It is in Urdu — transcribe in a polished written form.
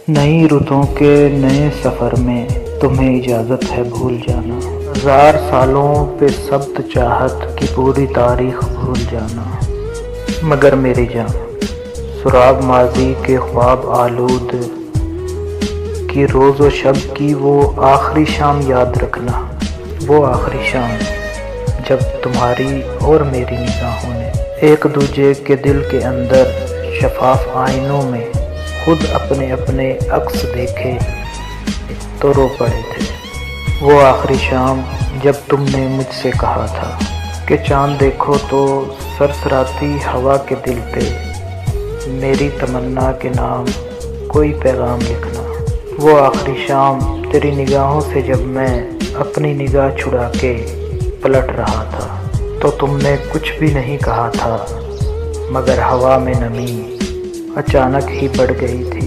نئی رتوں کے نئے سفر میں تمہیں اجازت ہے بھول جانا، 1000 سالوں پہ ثبت چاہت کی پوری تاریخ بھول جانا۔ مگر میری جان، سراغ ماضی کے خواب آلود کی روز و شب کی وہ آخری شام یاد رکھنا، وہ آخری شام جب تمہاری اور میری نگاہوں نے ایک دوجے کے دل کے اندر شفاف آئینوں میں خود اپنے اپنے عکس دیکھے تو رو پڑے تھے۔ وہ آخری شام جب تم نے مجھ سے کہا تھا کہ چاند دیکھو تو سرسراتی ہوا کے دل پہ میری تمنا کے نام کوئی پیغام لکھنا۔ وہ آخری شام تیری نگاہوں سے جب میں اپنی نگاہ چھڑا کے پلٹ رہا تھا تو تم نے کچھ بھی نہیں کہا تھا، مگر ہوا میں نمی اچانک ہی بڑھ گئی تھی۔